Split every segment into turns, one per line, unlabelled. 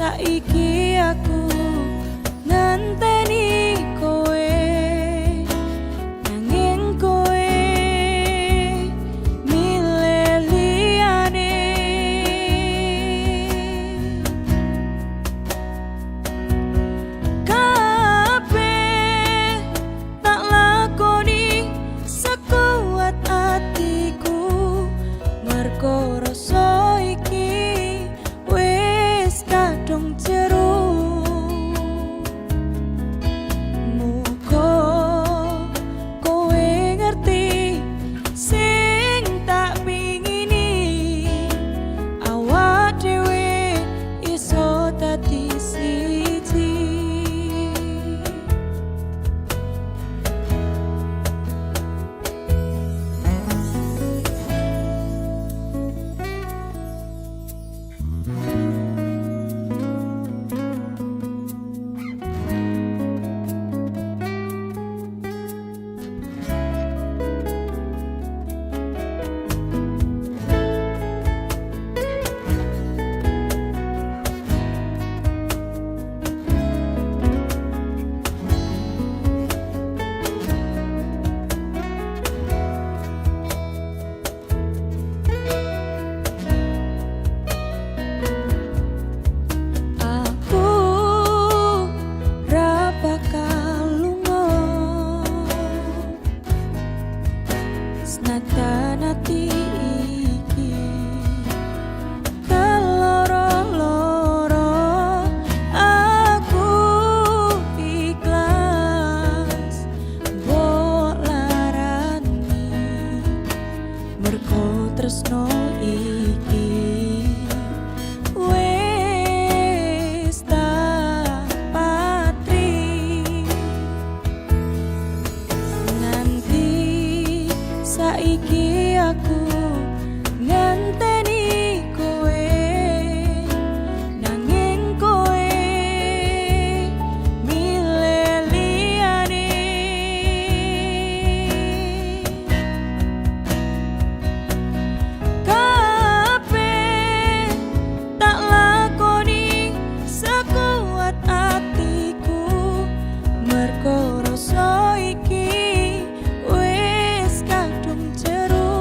Saiki aku ngenteni kowe, nanging kowe milih liyane. Kabeh tak lakoni sekuat atiku, mergo rasa iki wis kadung jero. Muga kowe ngerti sing tak pingini, awak dhewe iso dadi siji. Senajan ati iki keloro-loro, aku ikhlas mbok larani, mergo tresno iki wis tak patri. Nganti saiki aku ngenteni kowe, nanging kowe milih liyane. Kabeh tak lakoni sekuat atiku, mergo rasa iki wis kadung jero.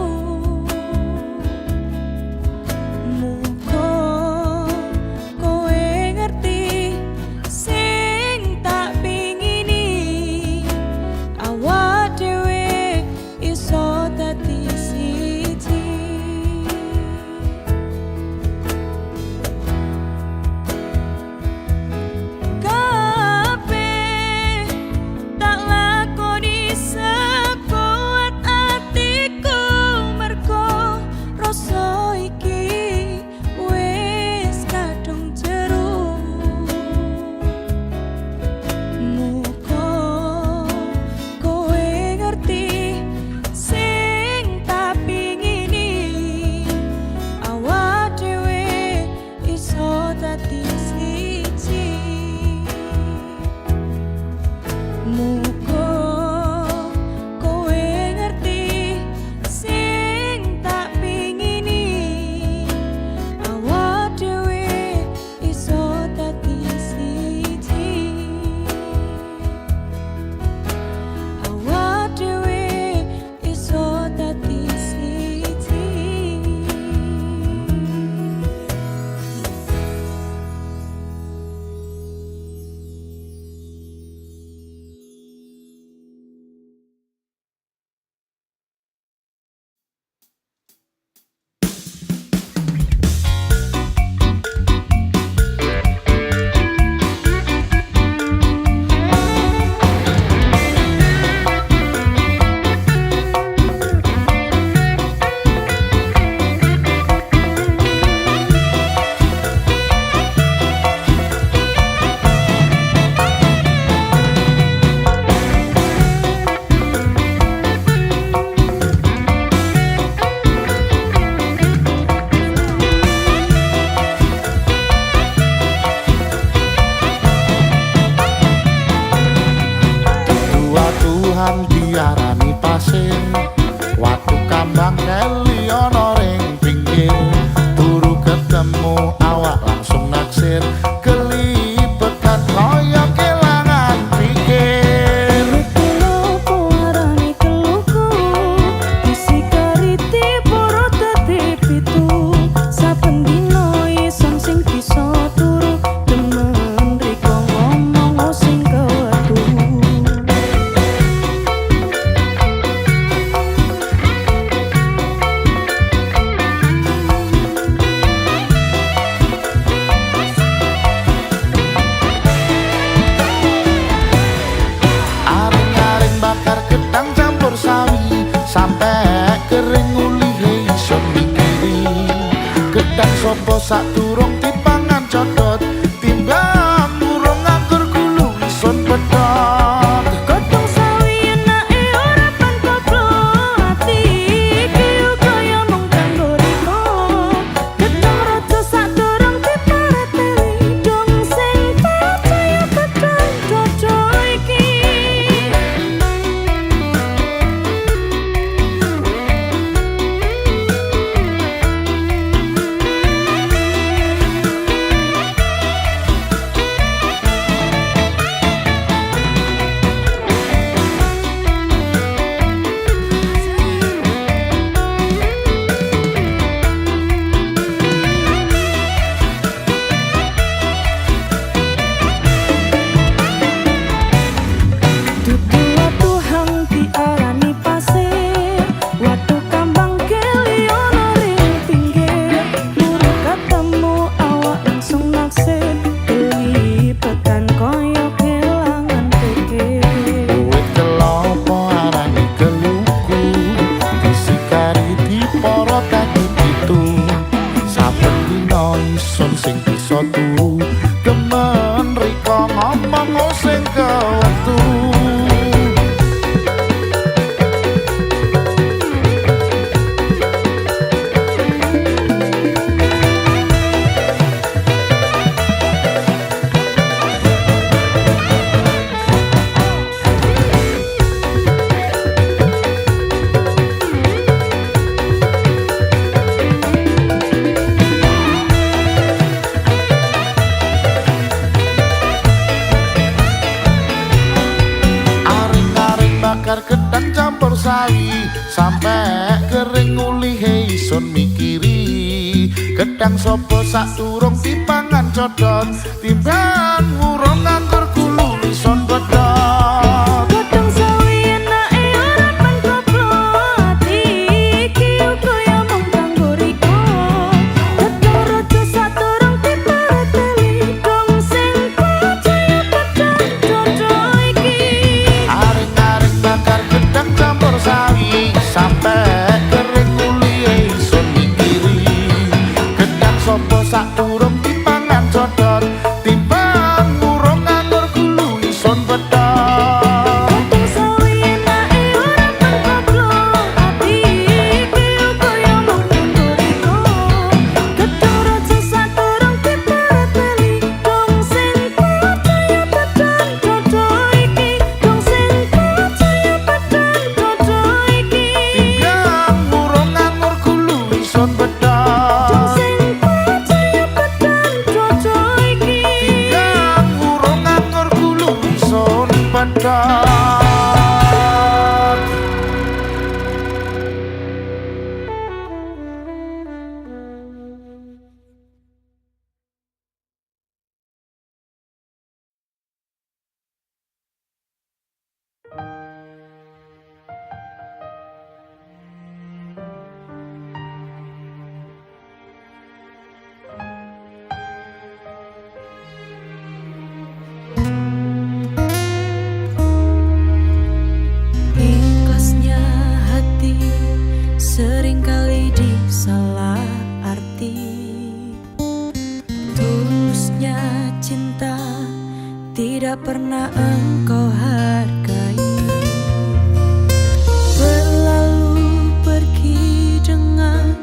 Muga kowe ngerti sing tak pingini, awak dhewe iso dadi siji. Kabeh tak lakoni sekuat atiku, mergo rasa iki wis kadung jero. Muga kowe ngerti sing tak pingini, awak dhewe iso dadi siji. Muga kowe ngerti sing tak pingini, awak dhewe iso dadi siji. Awak dhewe iso dadi siji.
Tuhan diarani pasir, watu kambang keli ana ring pinggir, turu ketemu awak langsung naksir.
naksir kelipetan koyo kelangan pikir.
Kowe kelopo arani keluku disikari diporo kaki pitu saben dina isun sing bisa turu gemen riko ngomong sing kewetu. Bakar gedang campur sawi sampai kering ulihe isun mikiri gedang sopo sak durung dipangan codot timbang ngurung nganggur gulu isun bedot.
Godhong sawi enake ora pangkoplo ati iki uga ya mung kanggo riko. Gedhong raja sak durung diparateli dong sing percaya pedang jojo iki.
Aring-aring bakar gedang campur sawi sampai kering ulihe isun mikiri gedang sopo sak durung dipangan codot timbang ngurung nganggur gulu isun bedot.
Godhong sawi enake ora pangkoplo ati iki uga ya mung kanggo riko. Gedhong raja sak durung diparateli dong sing percaya pedang jojo iki. Dong sing percaya pedang jojo iki.
Timbang ngurung nganggur gulu isun bedot.
Dong sing percaya pedang jojo iki.
Timbang ngurung nganggur gulu isun bedot.
Ikhlasnya hati seringkali disalah arti. Tulusnya cinta tidak pernah engkau hargai. Berlalu pergi dengan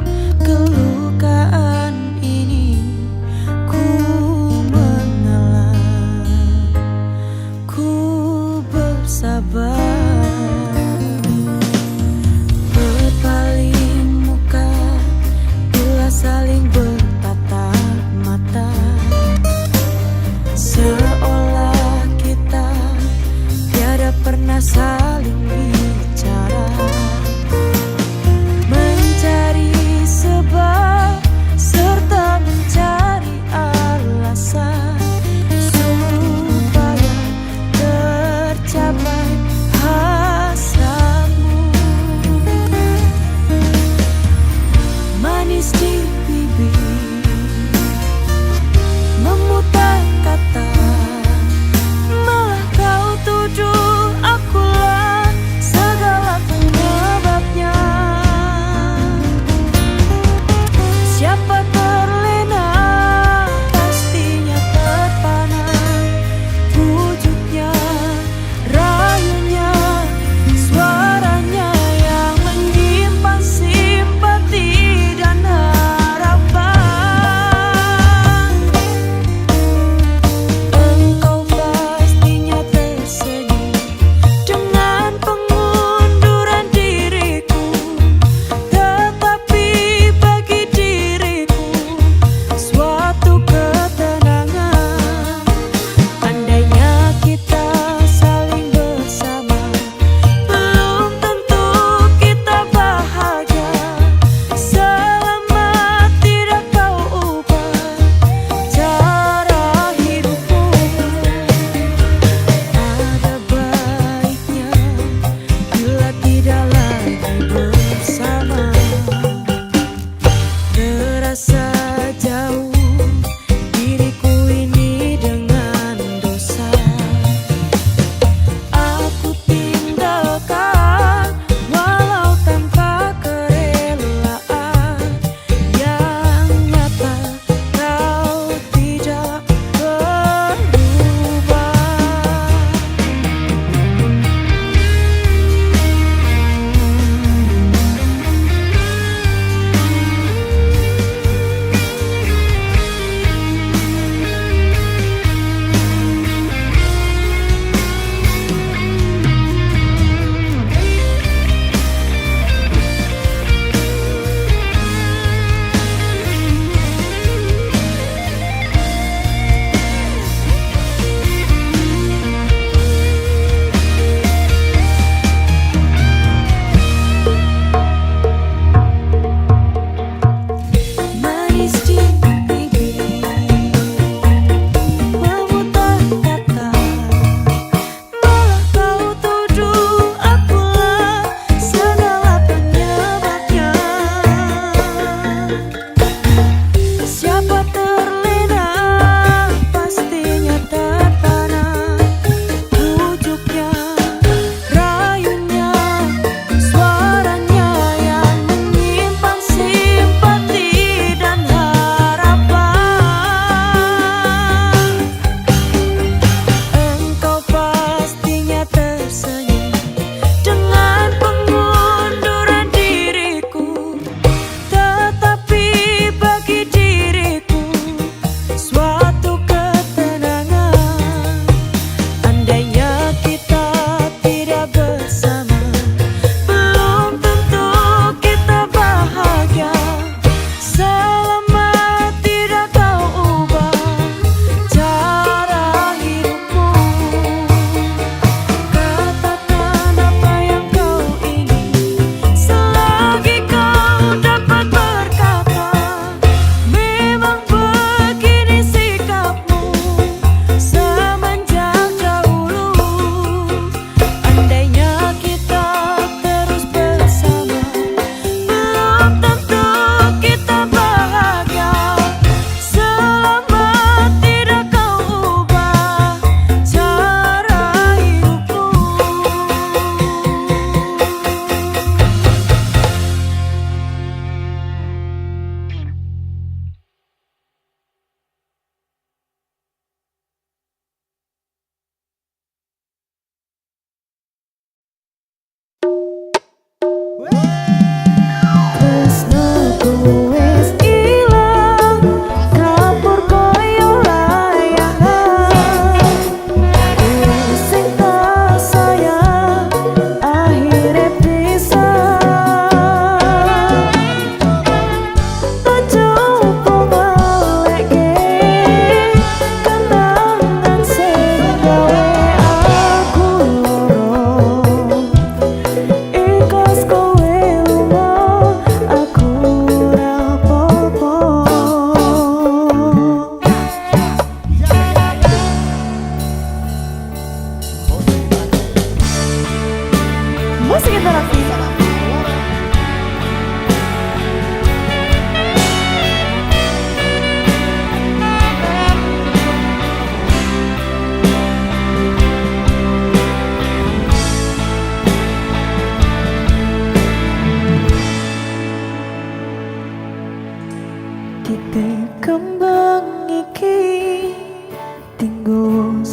kelukaan ini. Ku mengalah, ku bersabar. Berpaling muka bila saling bertatap mata, seolah kita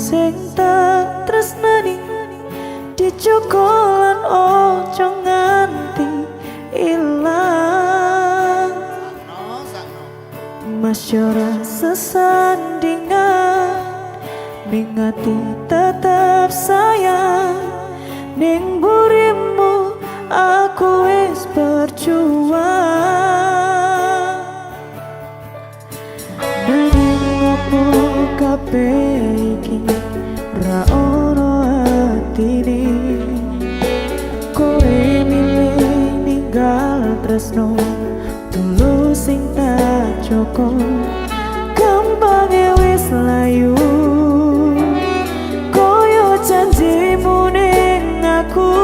sing tak tresnani dicokolan ojo nganti ilang. Masyara sesandingan ning ati tetep sayang, ning burimu aku wis berjuang. Nanging opo kabeh iki ra ono atine, kowe milih ninggal tresno tulus sing tak cukup. Kembange wis layu koyo janjimu ning aku.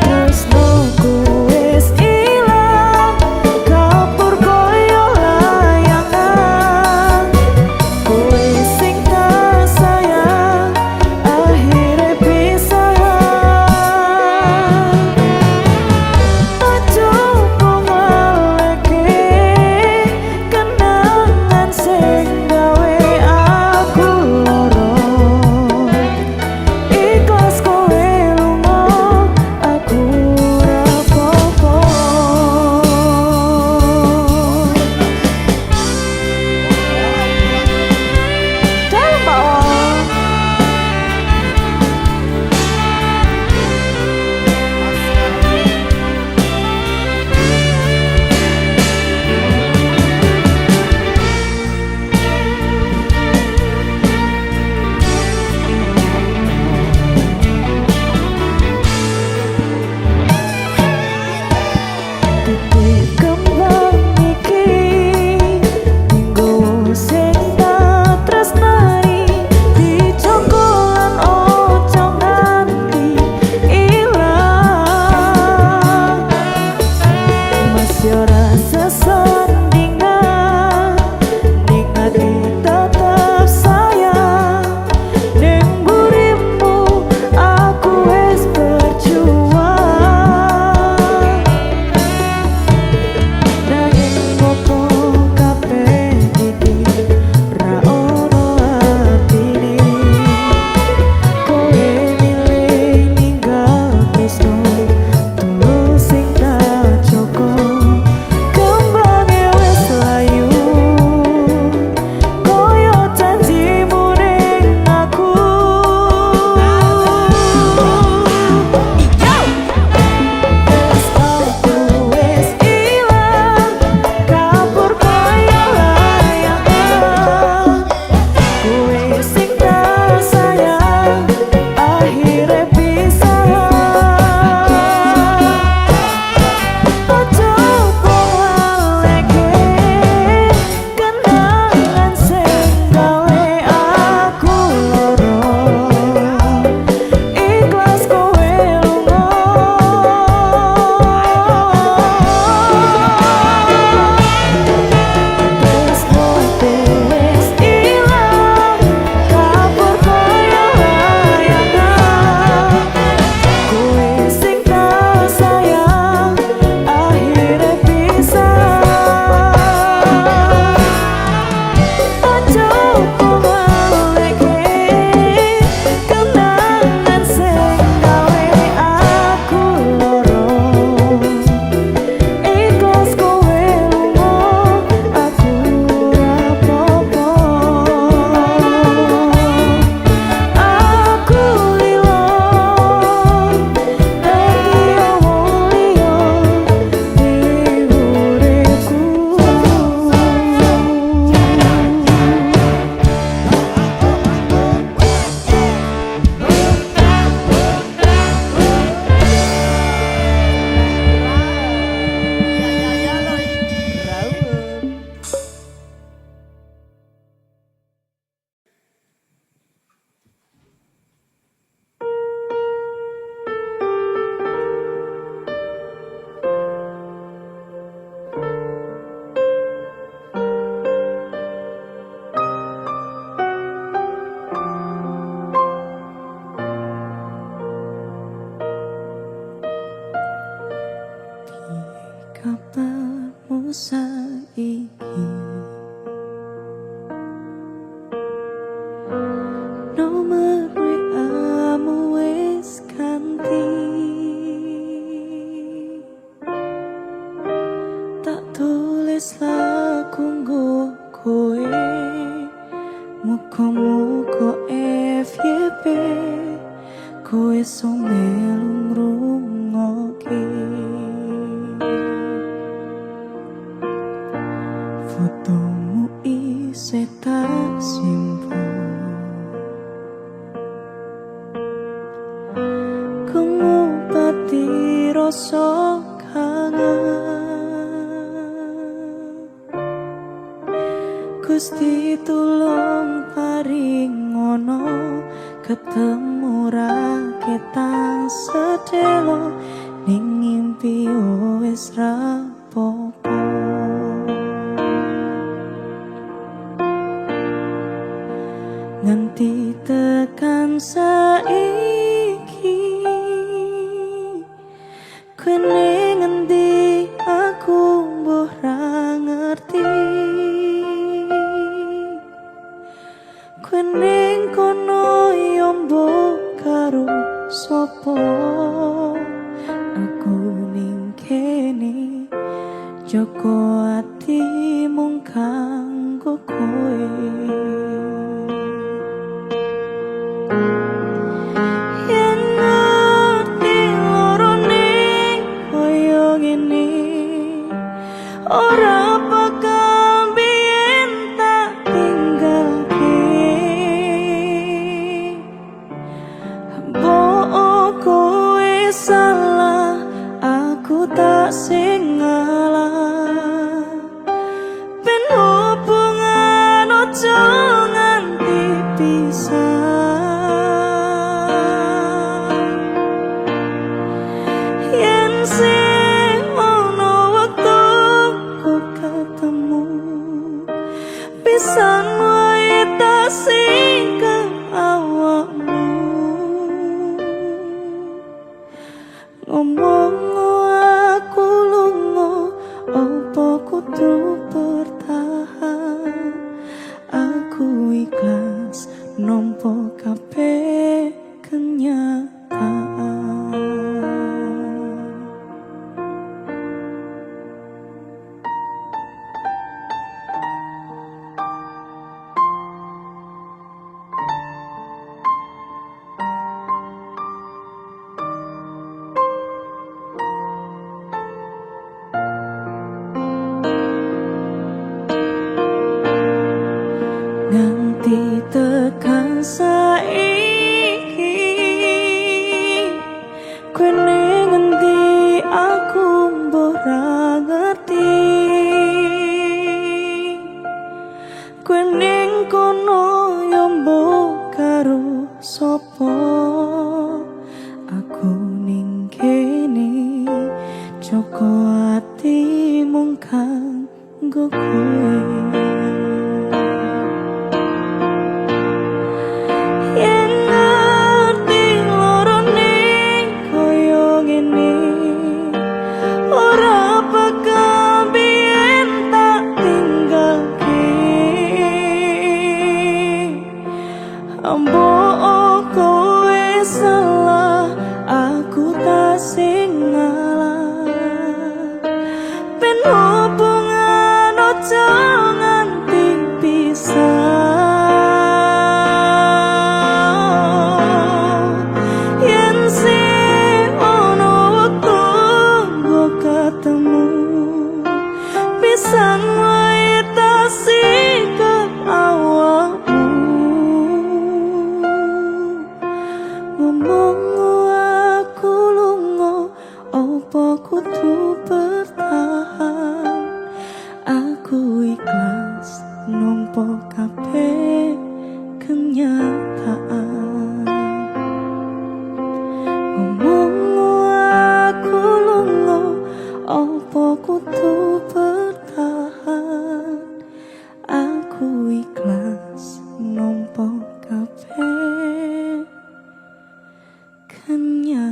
Tresnoku wis ilang kapur koyo layangan, kowe sing tak sayang akhire pisahan. Aja ngoleke kenangan sing gawe aku lara, ikhlas kowe lunga aku ora apa-apa. Dalam bawah titik kembang iki nggo sing tak tresnani dicokolan ojo nganti ilang. Masih ora sesandingan ning ati tetep sayang, ning burimu aku wis berjuang. Nanging opo kabeh iki ra ono artine, kowe milih ninggal tresno tulus sing tak cukup. Kembange wis layu koyo janjimu ning aku. Tresnoku wis ilang kapur koyo layangan, kowe sing tak sayang akhire pisahan. Aja ngoleke kenangan sing gawe aku lara, ikhlas kowe lunga. Tresnoku wis ilang kapur koyo layangan, kowe sing tak sayang akhire pisahan. Aja ngoleke kenangan sing gawe aku lara, ikhlas kowe lunga aku ora apa-apa. Aku lilo dadi wong liya di uripku. Kabarmu saiki lagu nggo kowe muga-muga FYP kowe iso melu ngrungokke fotomu isih tak simpen ngobati rasa Gusti tulung paringono ketemu ra ketang sedelo ning ngimpi wis rapopo nganti tekan saiki kene ngendi aku mbuh ra ngerti kene kono yo mbok karo sapa aku ning kene joko ati mung kanggo kowe yen ngerti lorone koyo ngene ora bakal biyen tak tinggalke mbok kowe salah aku tak sing ngalah ben hubungan ojo nganti pisah yen sing ono wektu kok ketemu pisan wae tak singkep awakmu ngomong aku lunga opo kudu bertahan aku ikhlas nampa kabeh kenyataan nganti tekan saiki kene ngendi aku mbuh ra ngerti kene kono yo mbok karo sapa aku ning kene joko ati mung kanggo kowe yen ngerti lorone koyo ngene ora bakal biyen tak tinggalke mbok kowe salah aku tak sing ngalah ben hubungan ojo nganti pisah pisan wae tak sikap awakmu ngomong aku lunga opo kudu bertahan aku ikhlas nampa kabeh kenyataan ngomong aku lunga opo kudu bertahan aku ikhlas nampa kabeh kenyataan.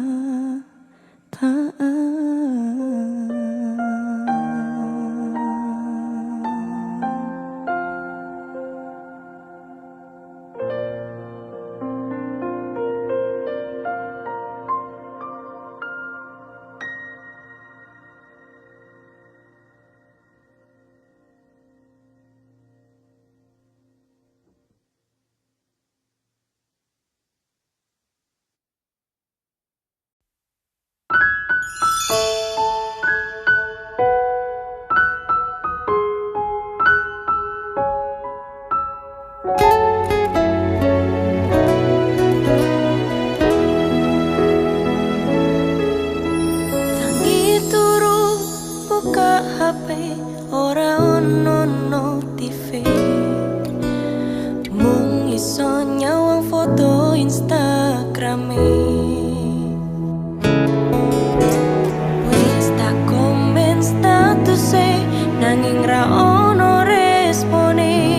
ora ono respone.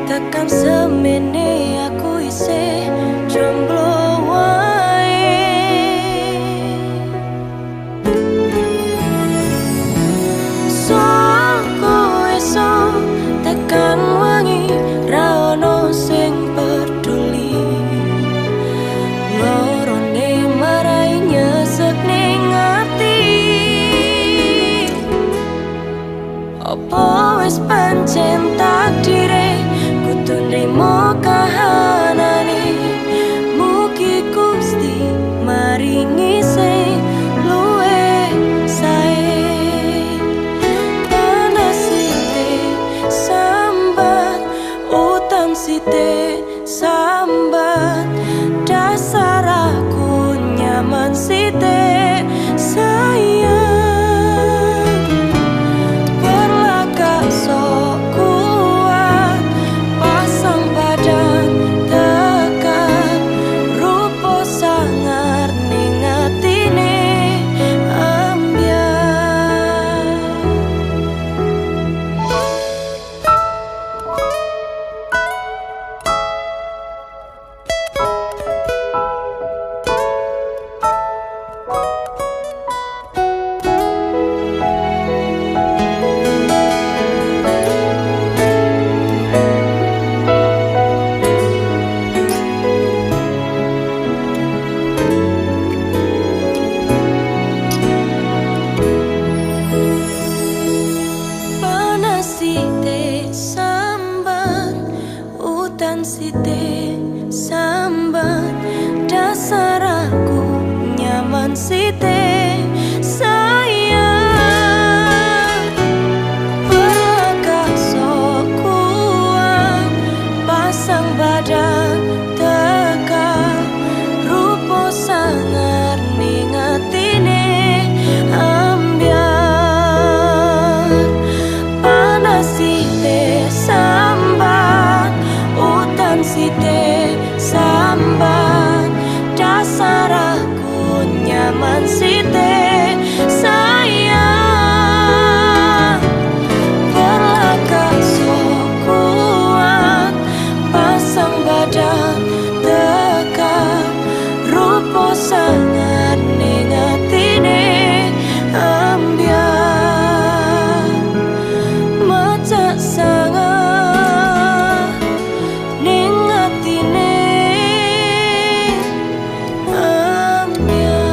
Tekan semene aku isih jomblo wae. Soko esok tekan wangi ra ono sing peduli. Lorone marai nyesek ning ati. Apa wis pancen takdire kudu nrimo kahanane. Mugi Gusti maringi sing luwih sae. Panas sithik sambat, utan sithik sambat. Dasar aku nyaman sithik sayang. Berlagak sok kuat, pasang badan tekan. Rupa sangar ning atine ambyar. Panas sithik sambat, udan sithik sambat. Dasar aku nyaman sithik sayang. Berlagak sok kuat, pasang badan tekan. Rupa sangar ning atine ambyar. Panas sithik sambat, udan sithik sambat. Dasar aku nyaman sithik sayang. Berlagak sok kuat, pasang badan tekan. Rupa sangat ning atine ambyar. Macak sangat ning atine ambyar.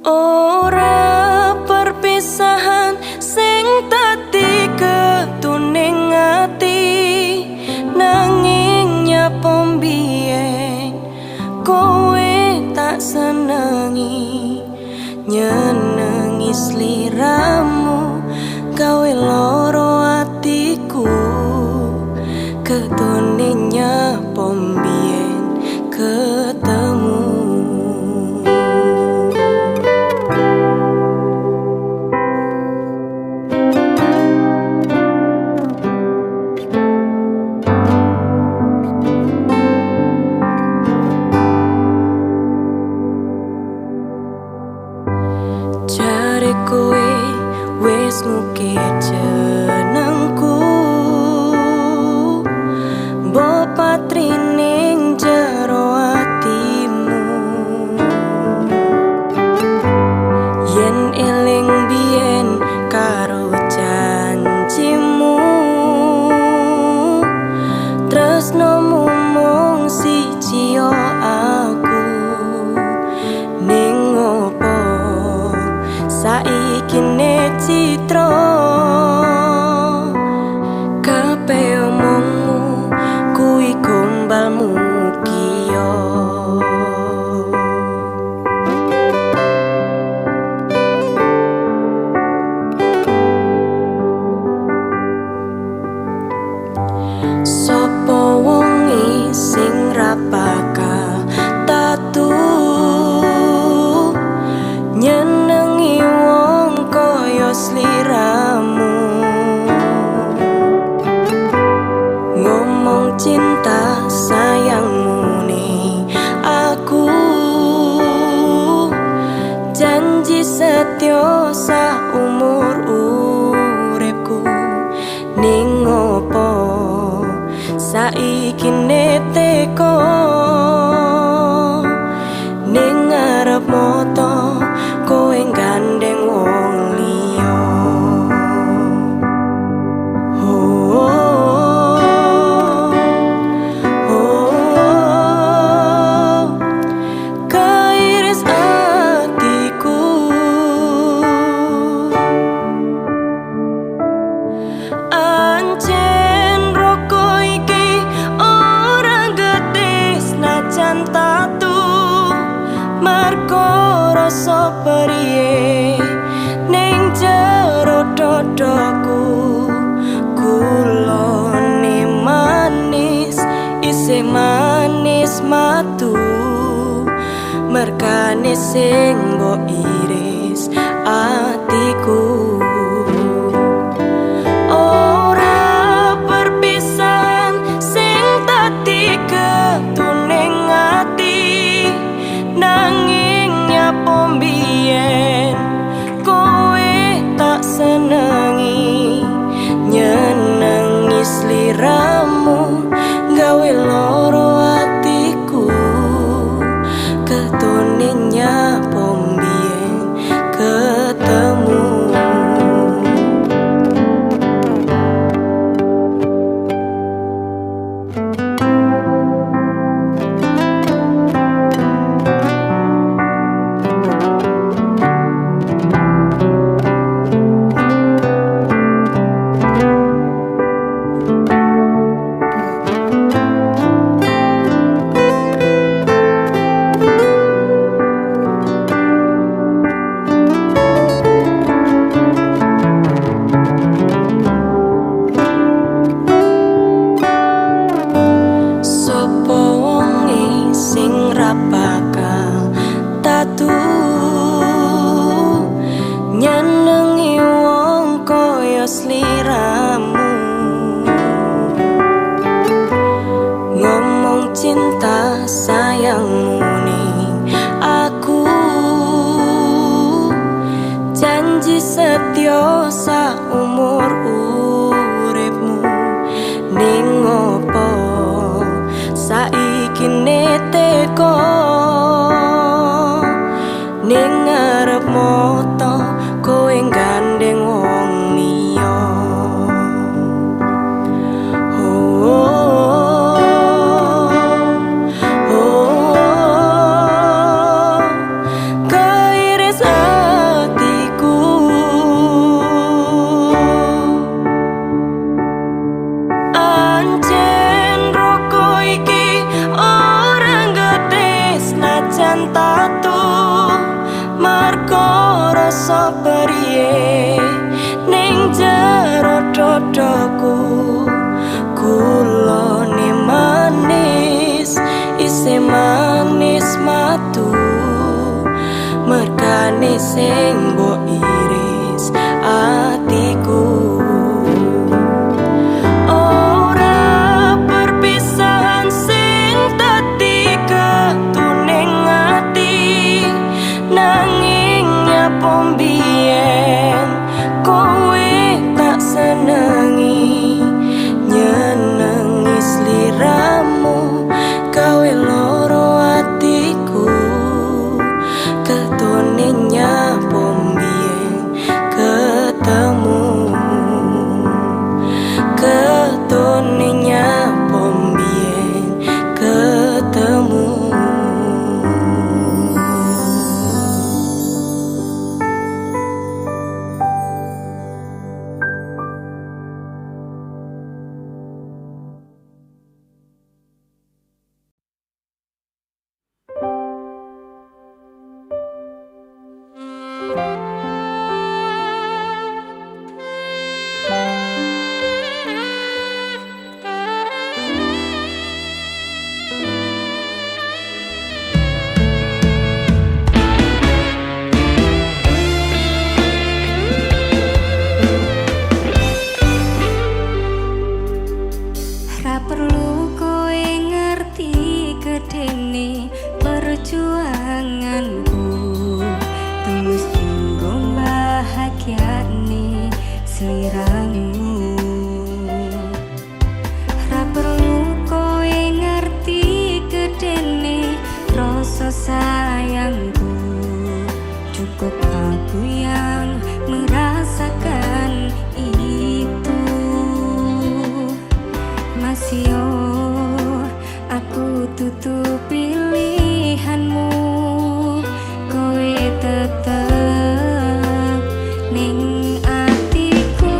Ora perpisahan sing dadi ketuning ati. Nanging nyapa mbiyen kowe tak senengi. Nyenengi sliramu gawe loro atiku. Ketune nyapa mbiyen ketemu. Jare kowe wis ngukir jenengku. Mbok patrining jero atimu. Yen eling biyen karo janjimu. Tresnomu mung siji yo aku. Ning opo saiki ne citra rasa priye ning jero dodoku. Gulane manis isih manis matu, merkane sing mbok iris atiku. Ora perpisahan sing dadi ketuning ati, nanging nyapa mbiyen kowe tak senengi. Nyenengi sliramu gawe loro atiku, ketone nyapa mbiyen ketemu. Nyenengi wong kaya sliramu, ngomong cinta sayangmu ning aku, janji setia saumur uripmu. Ning opo saiki teko ning ngarep moto kowe gandeng wong liya. Oh, oh, oh, keiris hatiku. Ancen roko iki orang gede senajan tatu, marko rasa priye ning jero dodoku. Gulane manis isih manis matu, merkane sing mbok iris atiku. Ora perpisahan sing dadi ketuning ati, nanging nyapa mbiyen kowe tak senengi. Nyenengi sliramu gawe loro atiku, ketone nyapa mbiyen ketemu, ketone nyapa mbiyen ketemu.
Ra perlu kowe ngerti gedene perjuanganku, tulus tunggu bahagiane sliramu. Ra perlu kowe ngerti gedene rasa sayangku, cukup aku yang merasakan itu. Masih aku tutup pilihanmu, kowe tetep ning atiku.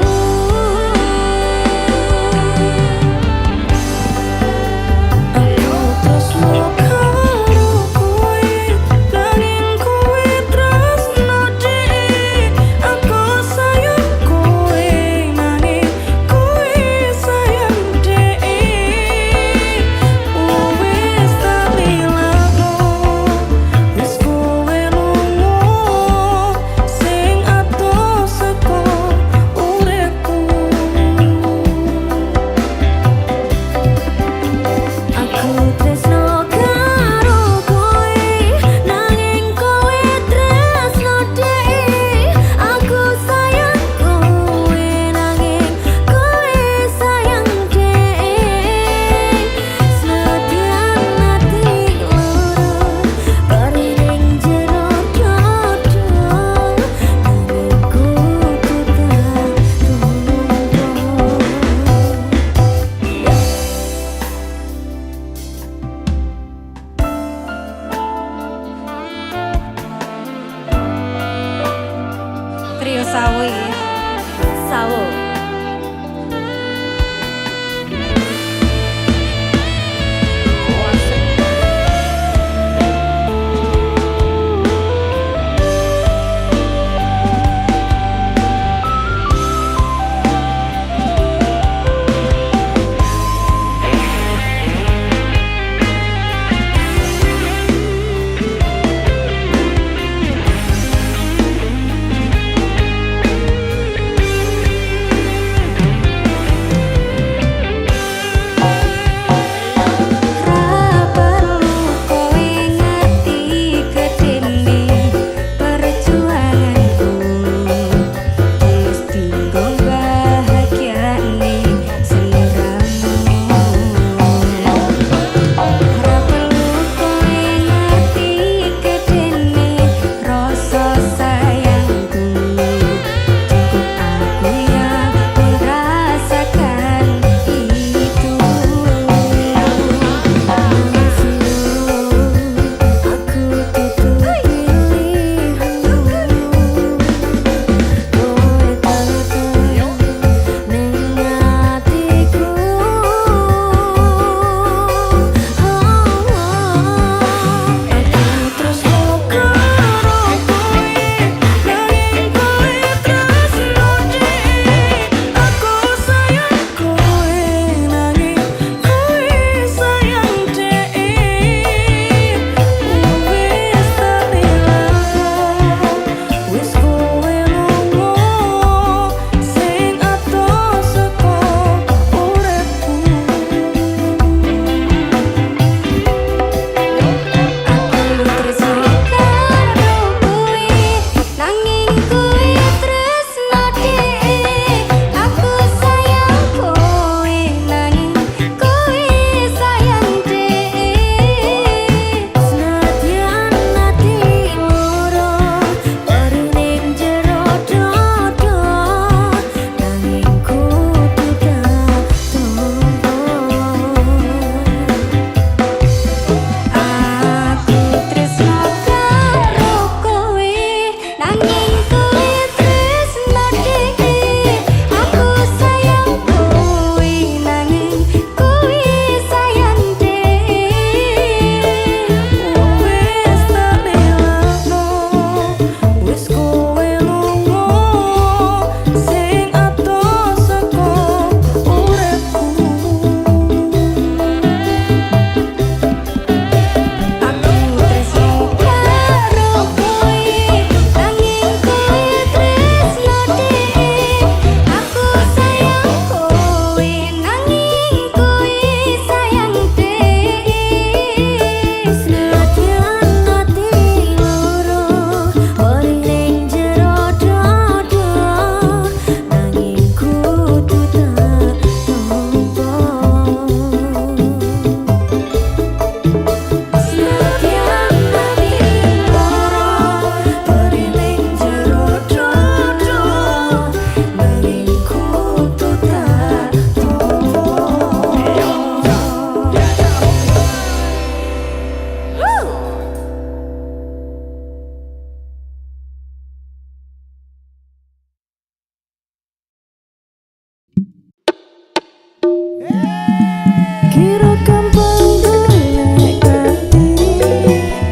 Kira gampang golek ganti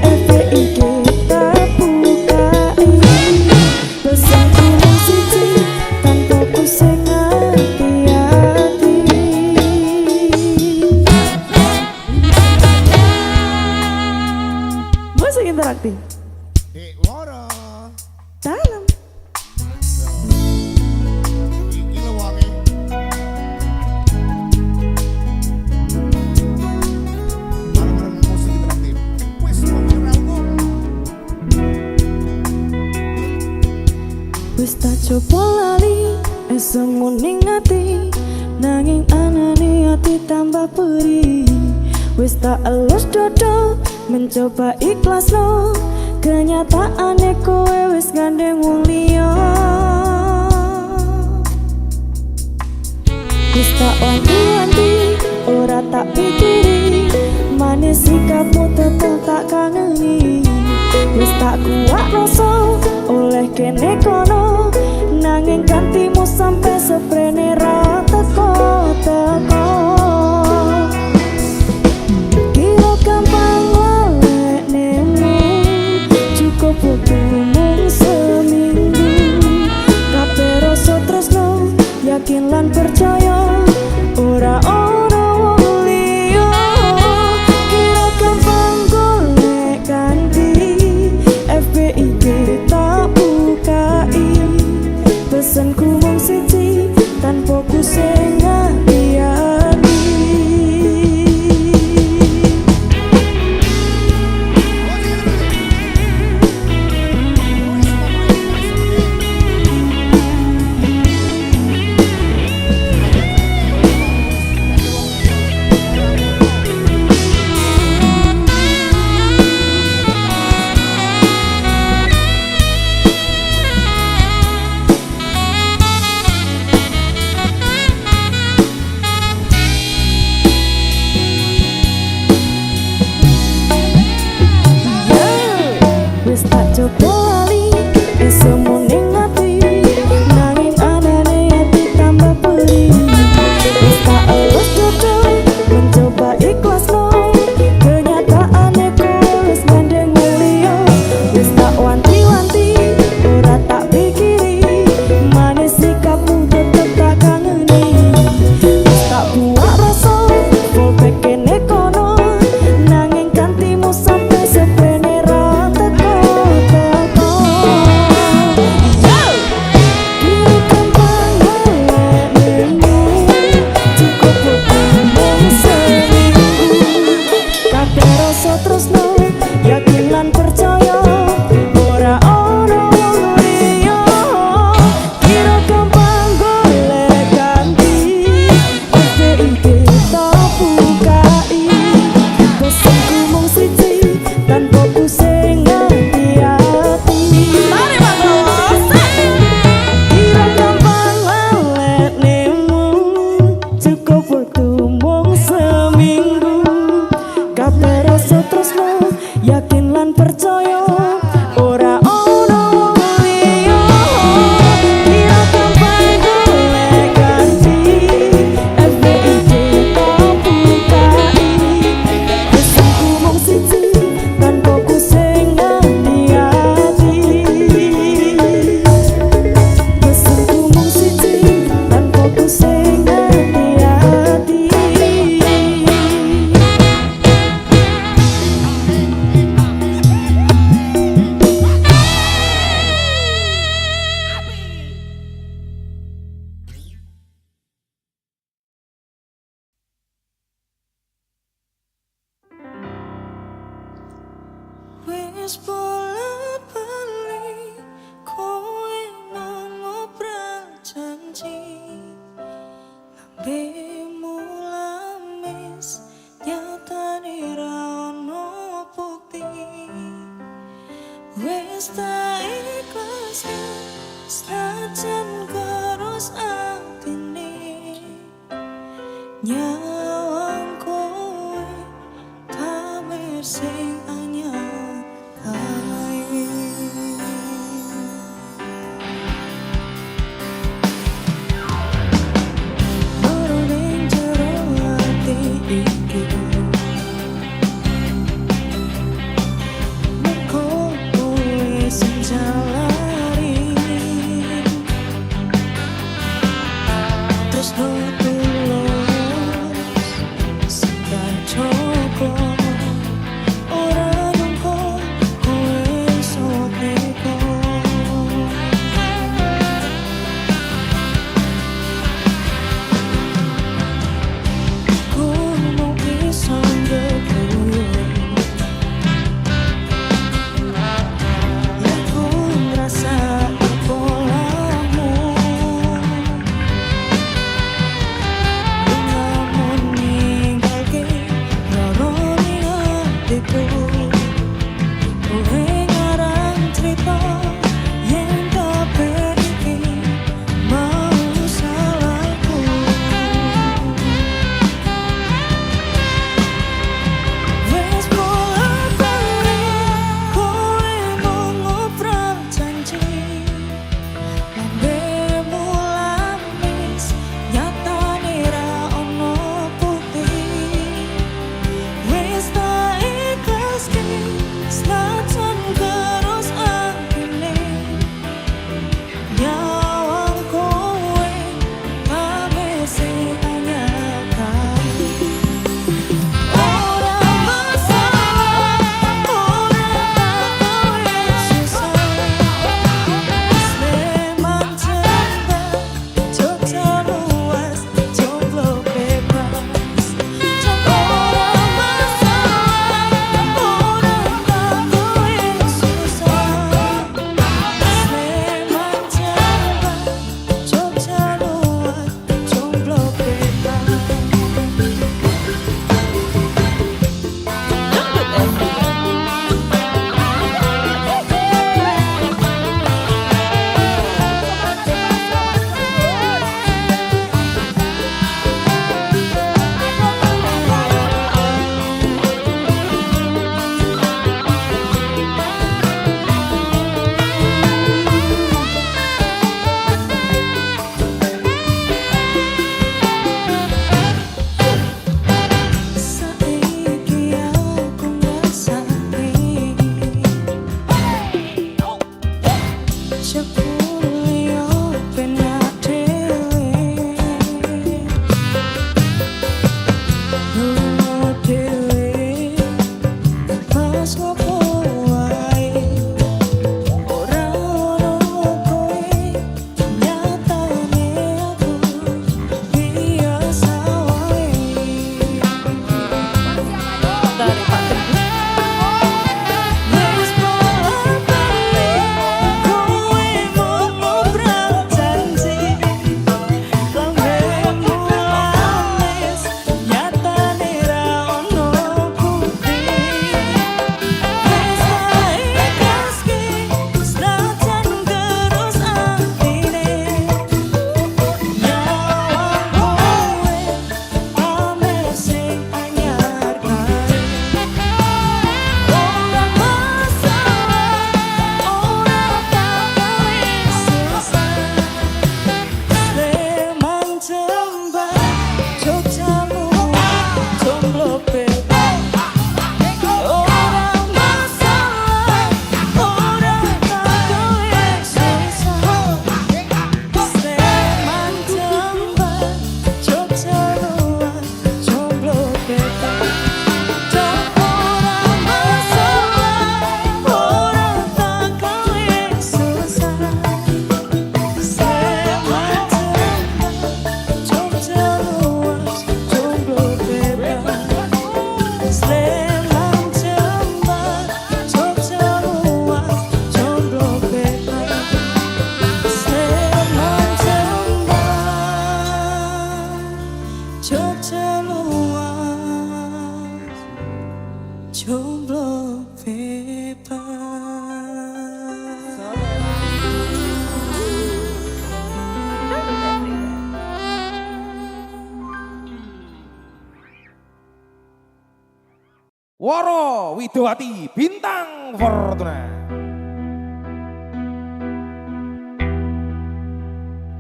FPIG tak bukai pesanku mung siji tanpa ku sing hati-hati. Musik interaktif
Dek Woro.
dalam
Iki lho wonge. Bareng-bareng musik interaktif. Wis viralku.
wis tak coba lali esemu ning ati nanging anane ati tambah perih. Wis tak elus dodo mencoba ikhlas lo kenyataane kowe wis gandeng wong liya. Wis tak wanti-wanti ora tak pikiri manis sikapmu tetep tak kangeni. Wis tak kuat rasa oleh kene kono nanging gantimu sampai seprene ra teko-teko. Kira gampang golek nemu cukup waktu mung seminggu kabeh rasa tresno yakin lan percaya ora ono wong liya. Kira gampang golek ganti FPIG tak bukai pesanku mung siji tanpa ku sing hati-hati. Wis tak coba lali esemu ning ati nanging anane ati tambah perih. Wis tak elus dodo mencoba ikhlas lo kenyataane kowe wis gandeng wong liya. Wis tak wanti-wanti ora tak pikiri manis sikapmu tetep tak kangeni. Wis tak buak rasa fallback kene kono nanging gantimu sampai seprene ra teko-teko. Kira gampang golek nemu cukup waktu mung seminggu kabeh rasa tresno yakin lan percaya ora ono wong liya. Kira gampang golek ganti FPIG tak bukai pesanku mung siji tanpa ku sing hati-hati. Kira gampang golek nemu cukup waktu mung seminggu kabeh rasa tresno yakin lan percaya ora ono wong liya. Kira gampang golek ganti FPIG tak bukai pesanku mung siji tanpa ku sing hati-hati. Pesanku mung siji tanpa ku sing hati-hati. Wis bola-bali kowe ngobral janji lambemu lamis nyatane ra ono bukti. Wis tak ikhlas senajan terus atine nyawang kowe tamer sing anyar kae. Loro ning jero tresno tulus sing coba ora nyangka kowe iso teko. Kuno iso ngegoyo aku ngerasa
Woro Widowati Bintang Fortuna.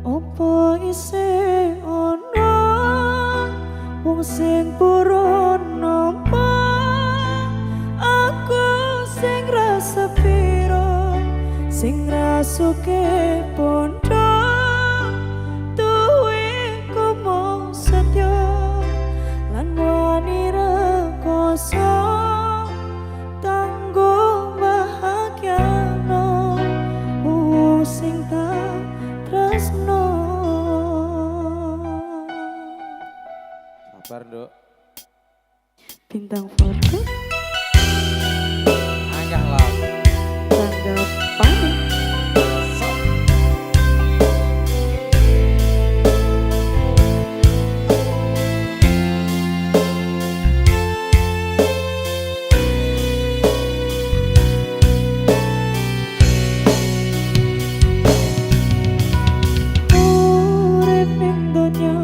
Apa isih ana wong sing purun nampa aku sing rasa piro sing rasuke pondok duwe ku
Bar Nduk.
Bintang foto
Ayah lah.
tanggapan. Urip ning donya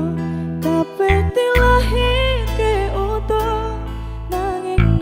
kabeh dilahirke utuh nanging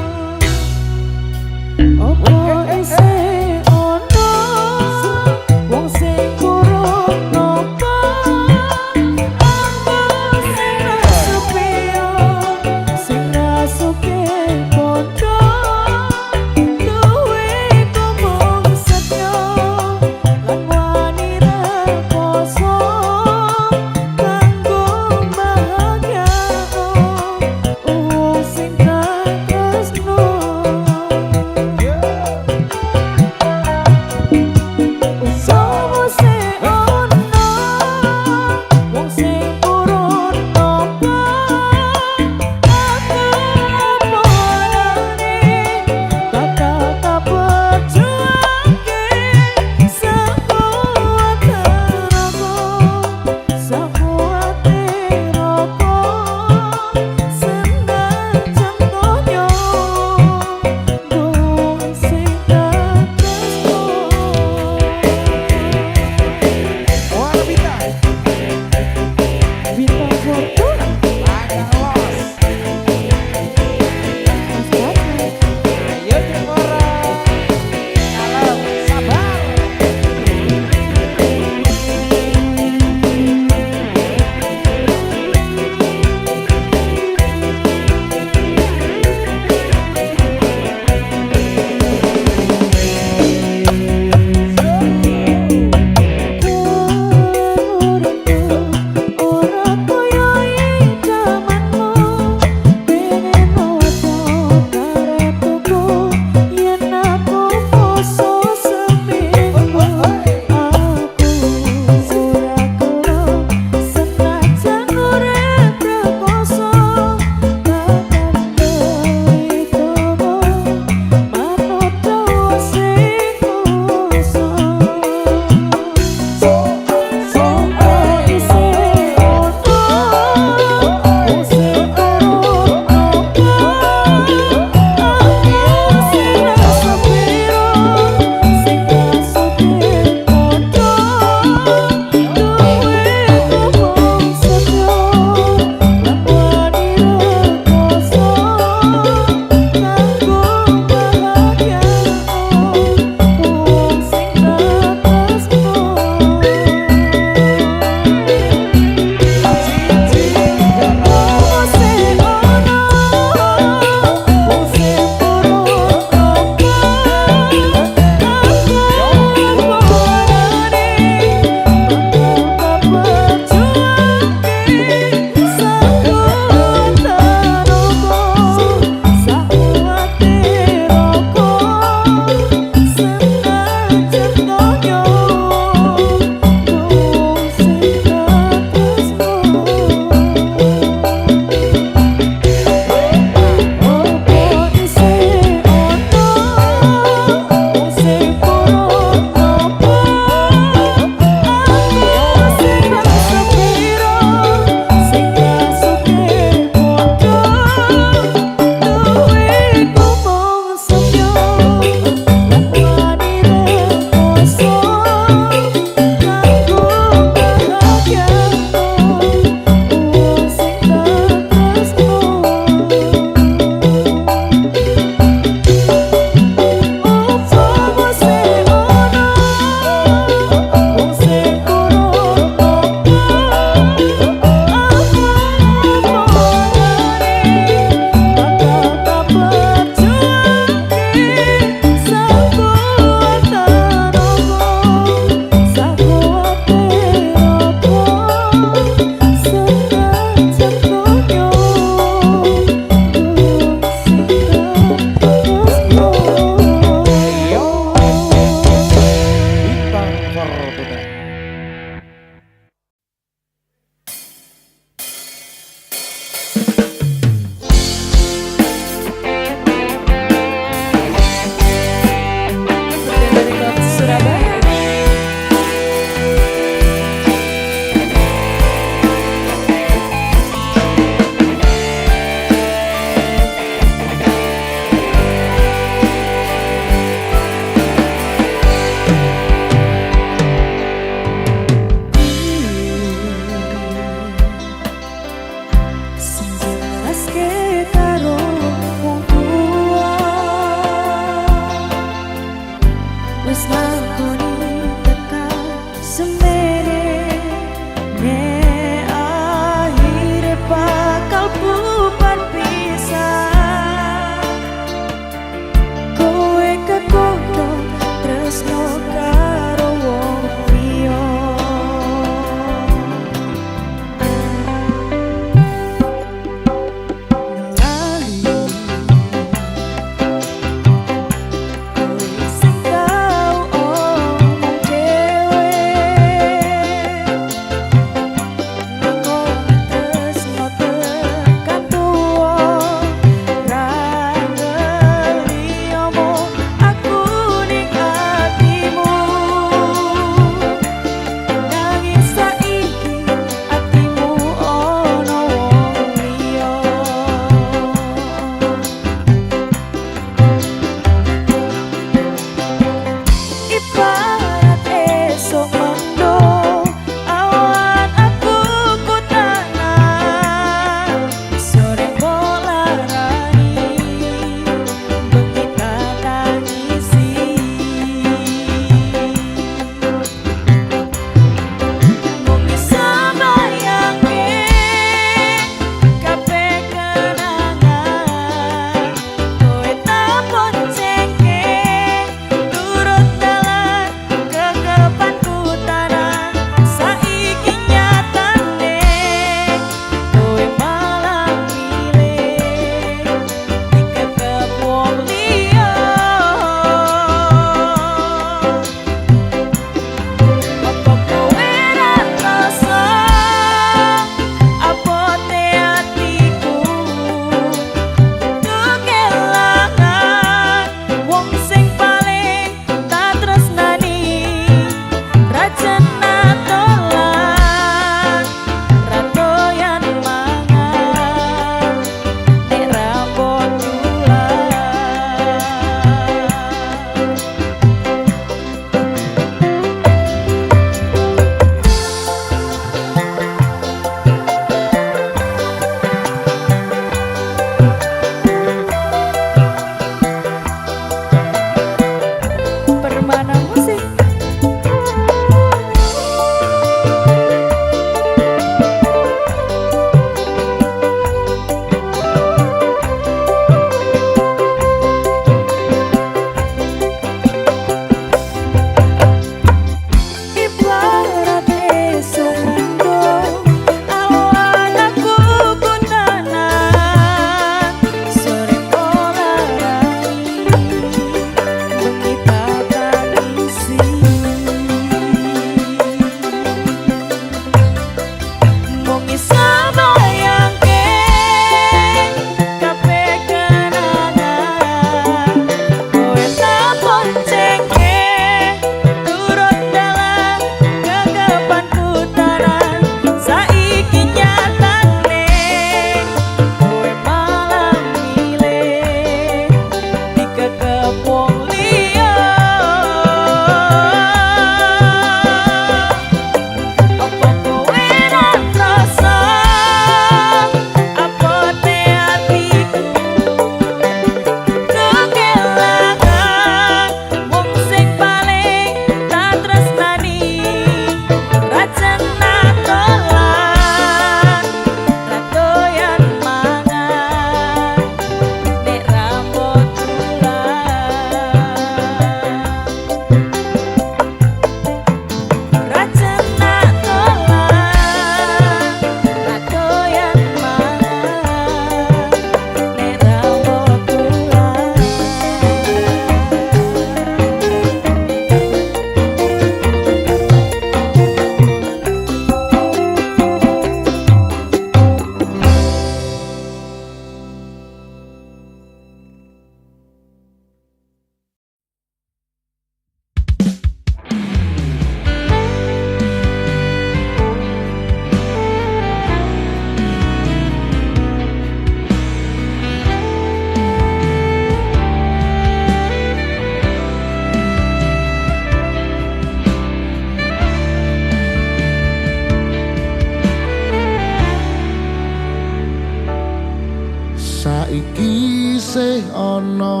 isih ana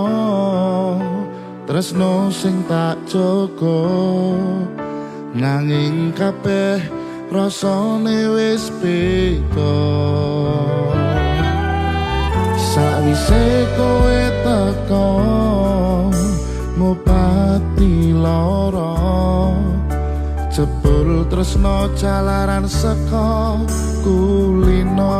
tresno sing tak jaga nanging kabeh rasane wis beda sawise kowe teko ngobati lara jebul tresno jalaran saka kulino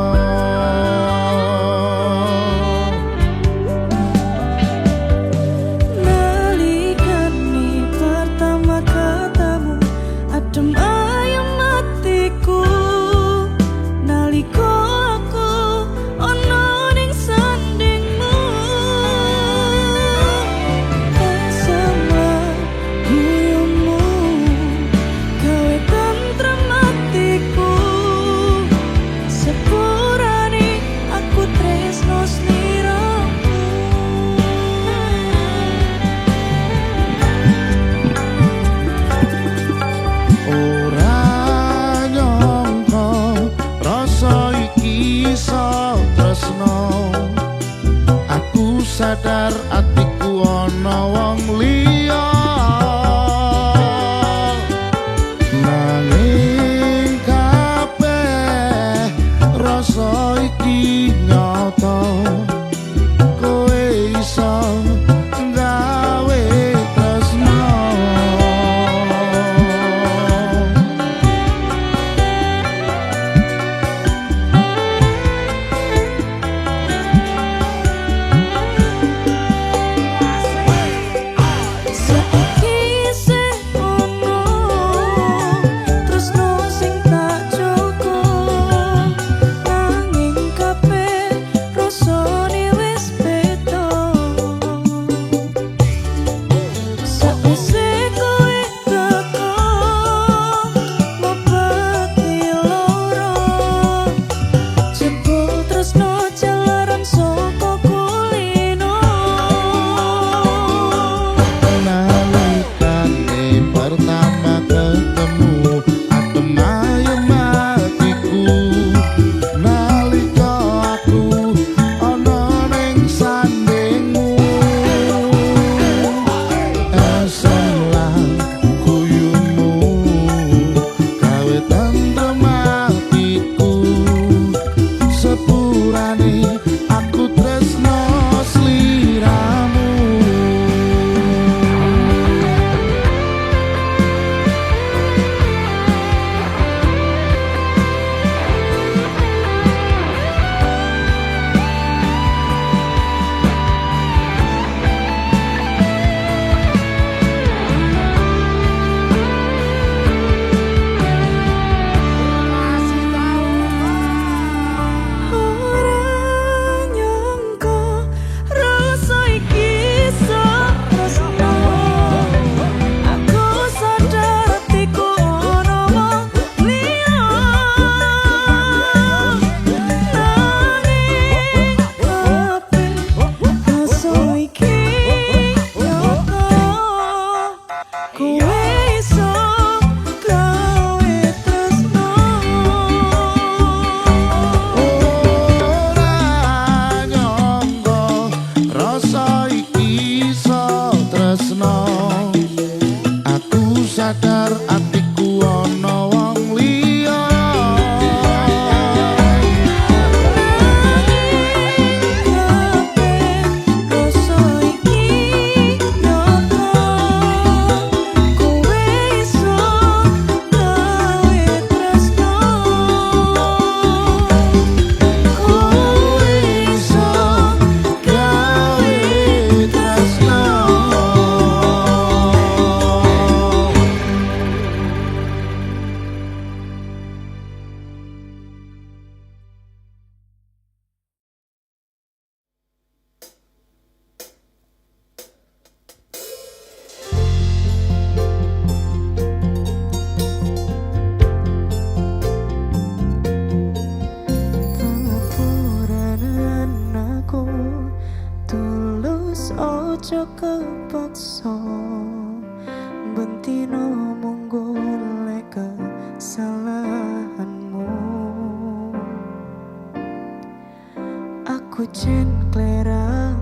Nalikane pertama ketemu adem ayem hatiku naliko aku ono ning sandingmu bersama guyumu gawe tentrem hatiku sepurane aku tresno sliramu
ora nyangka rasa iki iso tresno aku sadar atiku ana wong liya nanging kabeh rasa iki nyata kowe iso gawe tresno
saiki isih ono tresno sing tak jaga nanging kabeh rasane wis beda sawise kowe teko ngobati lara jebul tresno jalaran saka kulino
nalikane pertama ketemu adem ayem hatiku nalika aku ana ning sandingmu eselan guyumu gawe tentrem hatiku sepurane aku tresno sliramu
ora nyangka rasa iki iso tresno aku sadar atiku ono wong liya nanging kabeh rasa iki nyata kowe iso gawe tresno
ora nyangka rasa iki iso tresno aku sadar atiku ana wong liya
kabeh rasa iki nyata kowe iso gawe tresno kowe iso
gawe tresno
Pengapuranan aku tulus ojo kepaksa bentino monggo lek kesalahanmu aku jen klera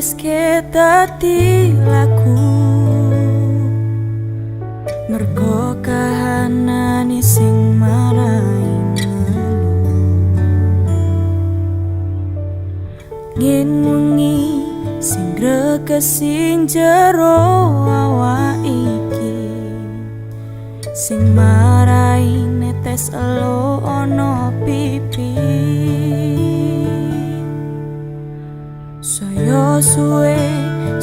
nuliske dadi lagu mergo kahanane sing marai ngin wengi sing gregesing jero awak iki sing marai netes elo ono pipi saya suwe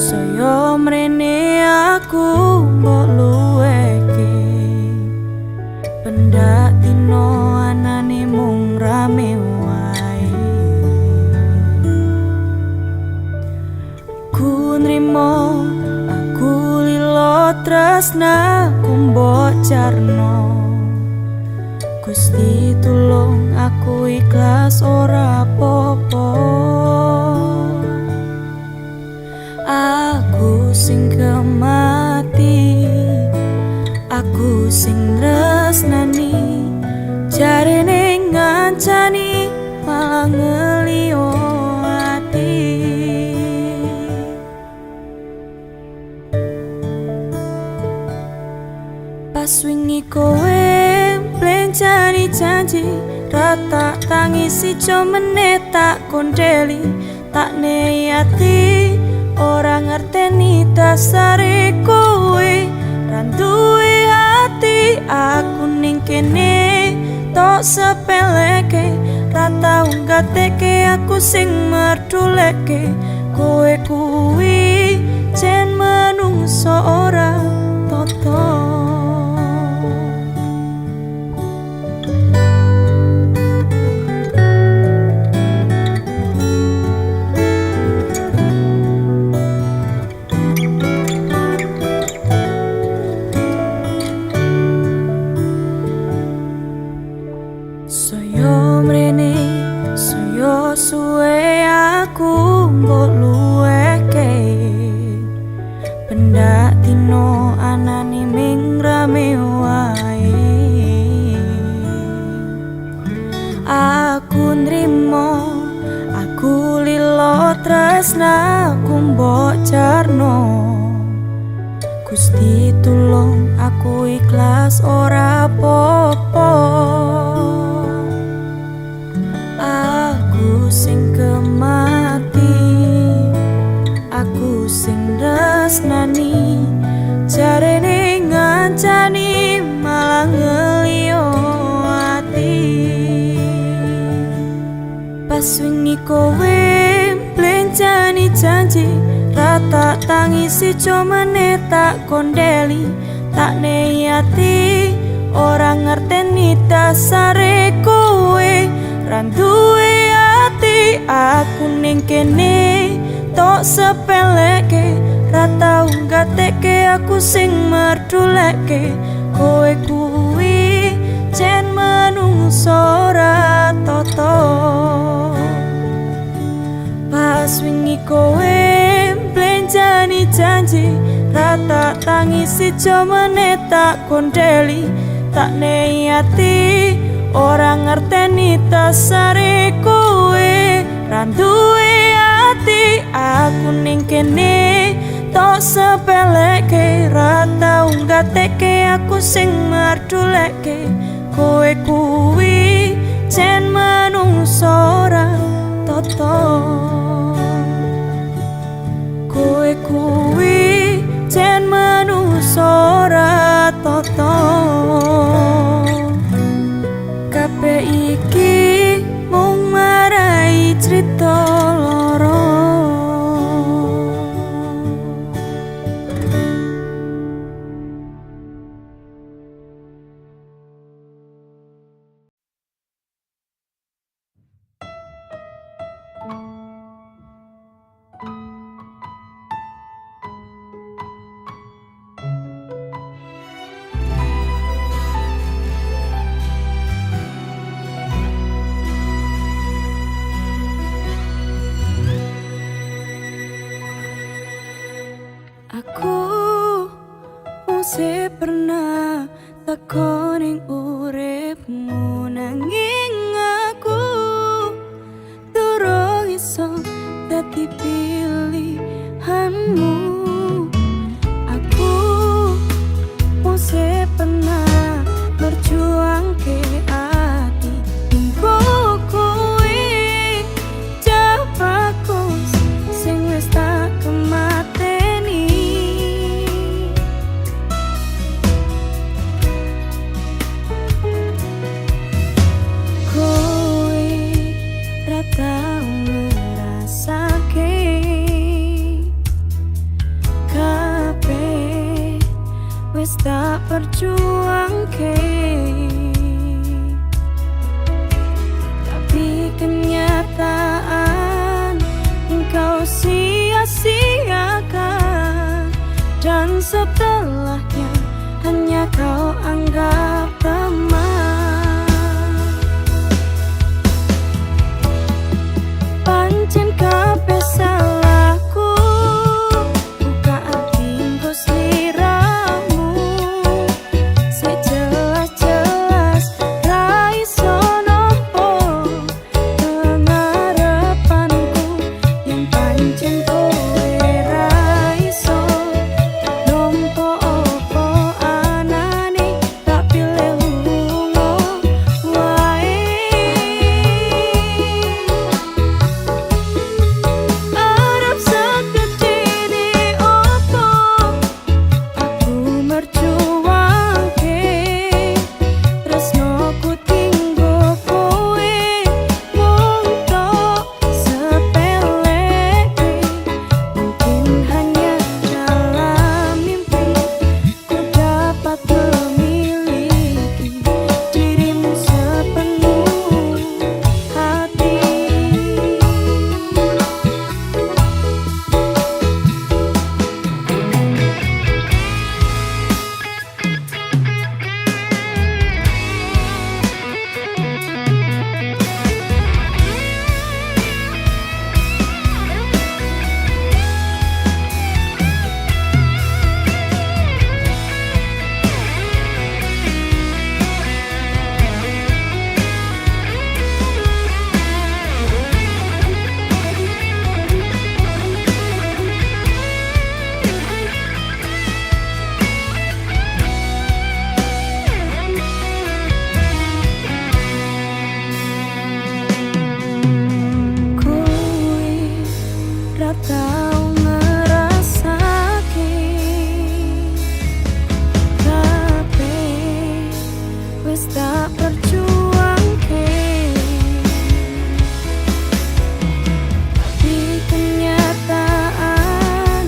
saya mrene aku mbok luweke pendak dino anane mung rame wae ku nrimo aku lilo tresna kumbo jarno Gusti tulung aku ikhlas ora apa-apa aku sing kemati aku sing tresnani jarene ngancani malah ngelio ati pas wingi kowe plencani janji rata tangisi jomene tak kondeli tak neyati ora ngerteni dasare kowe randuwe ati aku ning kene tok sepeleke rata unggateke aku sing merduleke kowe kuwi jen menungso ora toto Soyo mrene, soyo suwe aku mbok luweke pendak dino anane ming rame wae aku nrimo, aku lilo tresna aku mbok jarno Gusti tulung aku ikhlas ora apa-apa aku sing kemati aku sing tresnani jarene ngancani malah ngelio ati pas wingi kowe plencani janji rata tangisi jomene tak kondeli tak neyati ora ngerteni dasare kowe randuwe ati aku ning kene tok sepeleke rata unggateke aku sing merduleke kowe kuwi jen menungso ora toto pas wingi kowe plencani janji rata tangisi jomene tak kondeli tak neyati ora ngerteni dasare kowe randuwe ati aku ning kene tok sepeleke rata unggateke aku sing merduleke kowe kuwi jen menungso ora toto kowe kuwi jen menungso ora toto kabeh iki mung marai crita loro aku mesti pernah tekoning uripmu nanging aku durung iso dadi pilih wis tak perjuangke, tapi kenyataan engkau sia-siakan, dan setelahnya hanya kau anggap teman. Pancen kabeh salahku, buka tinggo sliramu, sejelas-jelas ra iso nopo pengarepanku, yen pancen kowe ra iso nompo opo anane, tak pilih lunga wae. Arep segedene opo aku merjuangke, tresnoku tinggo kowe mung tok sepeleke. Mungkin hanya dalam mimpi ku dapat memiliki dirimu sepenuh hati. Kowe ra tau ngrasake, kabeh wis tak perjuangke, tapi kenyataan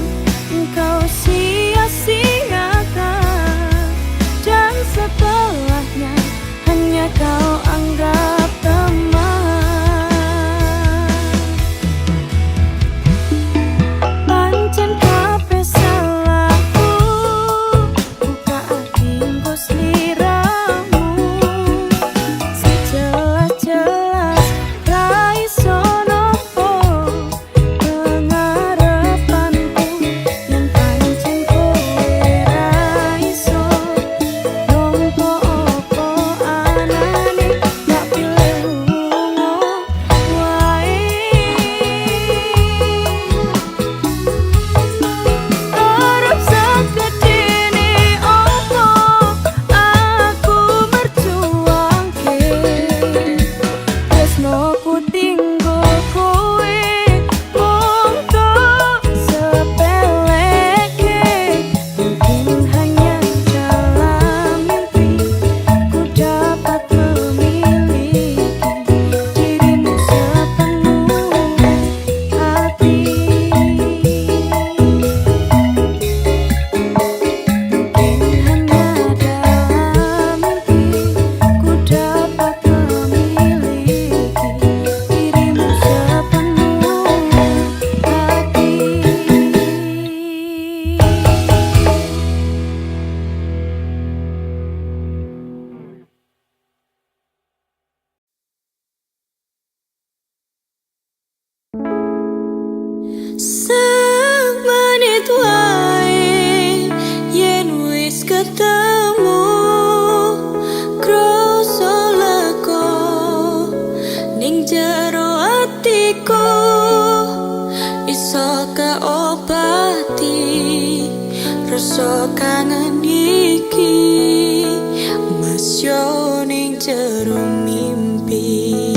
engkau sia-siakan, dan setelahnya hanya kau anggap teman. Pancen kabeh salahku, buka tinggo sliramu, sejelas-jelas ra iso nopo pengarepanku, yen pancen kowe ra iso nompo opo anane, tak pilih lunga wae. Arep segedene opo aku merjuangke, tresnoku tinggo kowe mung tok sepeleke. Mungkin hanya dalam mimpi ku dapat memiliki dirimu sepenuh hati. Hanya dalam mimpi ku dapat memiliki dirimu sepenuh hati. Semenit wae yen wis ketemu, kroso lega ning jero atiku, iso keobati rasa kangen iki, masyo ning jero mimpi.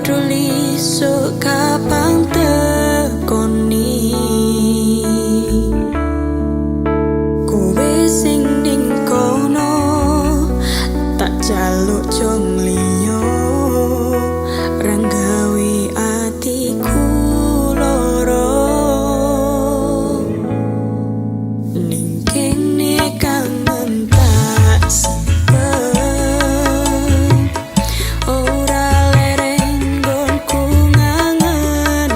peduli sok kapan tekoni. Kowe sing ning kono tak jaluk jong liya, ranggawe atiku loro. Ning kene kangen tak sepeng, ora lereng nggonku ngangen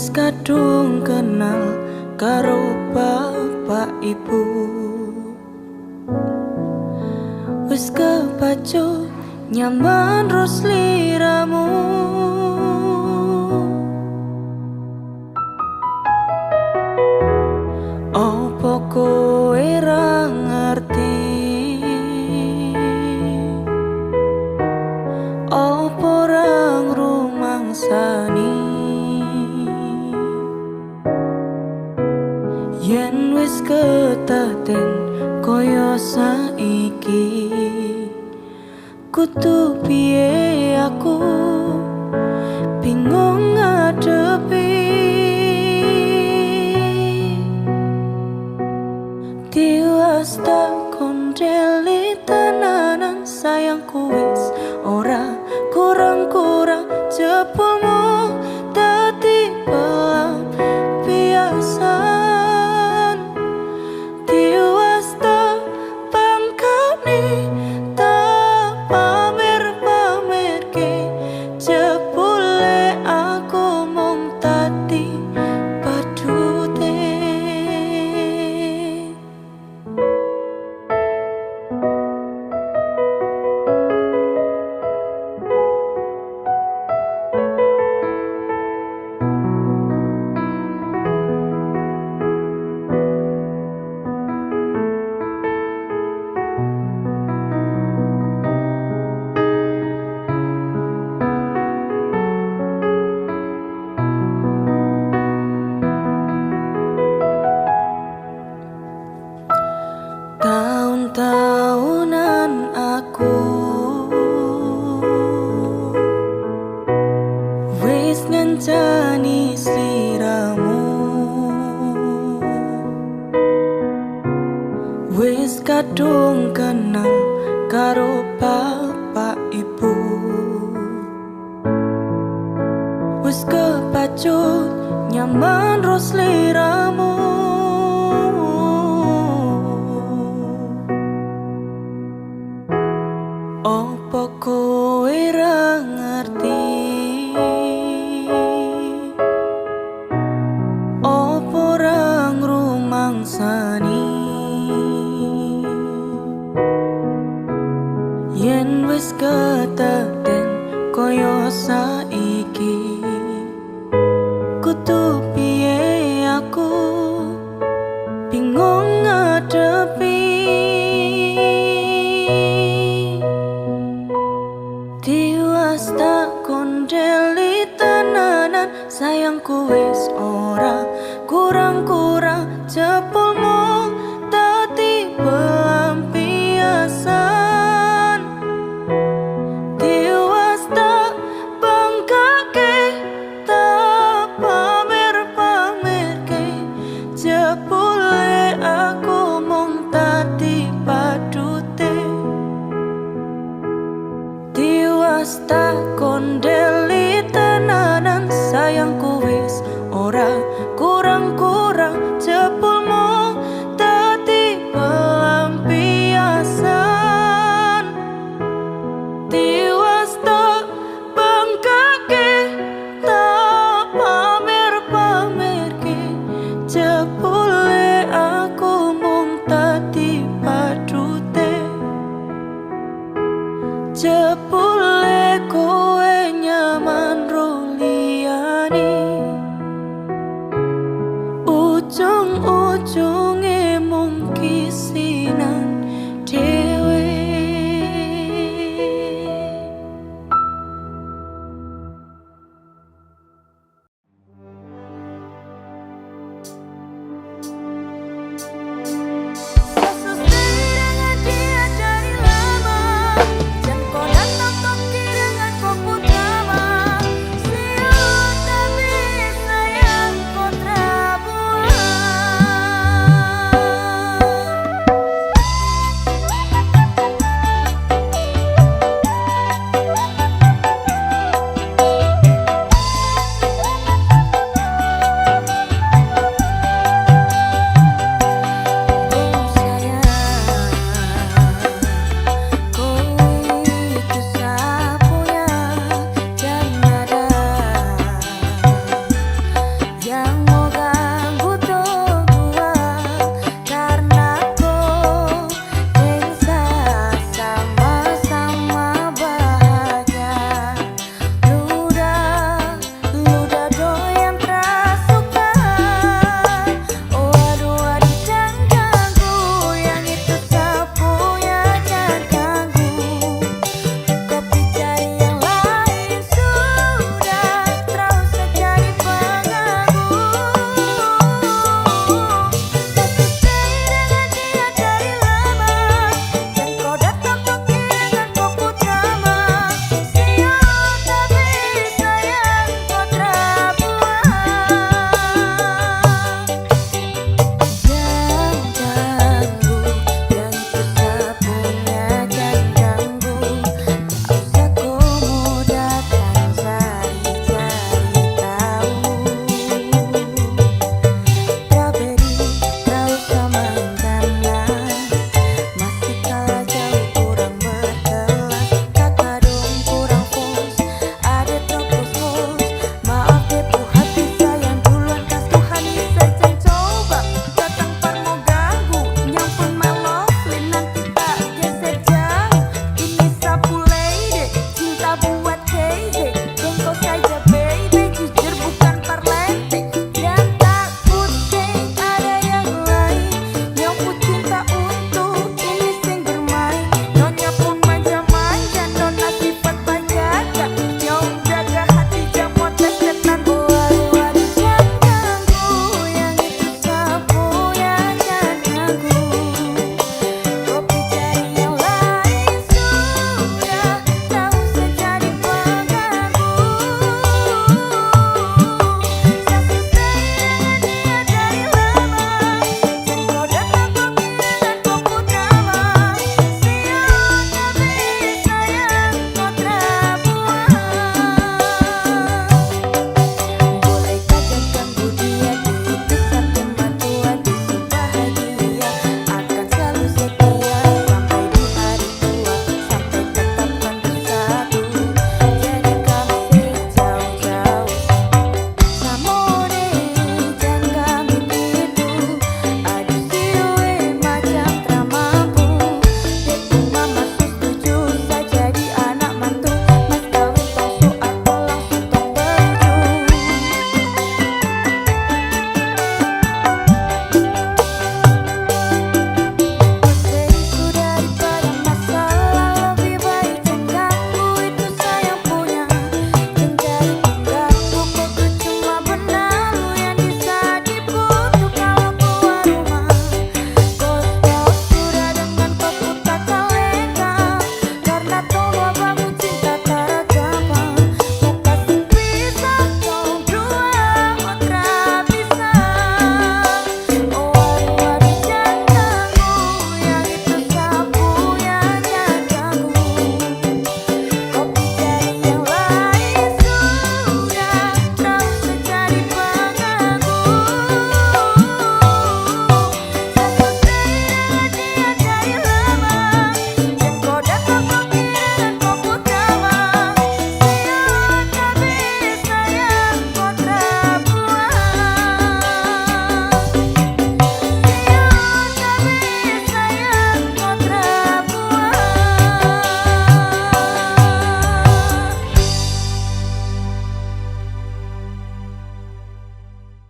wis kadung kenal karo bapak ibu, wis kepacut nyaman ro sliramu. Opo kowe ra ngerti, opo ra ngrumangsani yen wis ketaten koyo saiki. Kudu piye aku bingung ngadepi tiwas tak kondeli tenanan. Sayangku wis ora kurang-kurang, jebulmu dadi pelampiasan. Tiwas tak bangkani, tak pamer-pamerke, jebule aku mung dadi padute. Tahun-tahunan aku wis ngancani sliramu, wis kadung kenal karo bapak ibu, wis kepacut nyaman ro sliramu. Opo kowe ra ngerti, opo ra ngrumangsani yen wis ketaten koyo saiki. Kudu piye aku bingung ngadepi tiwas tak kondeli tenanan. Sayangku wis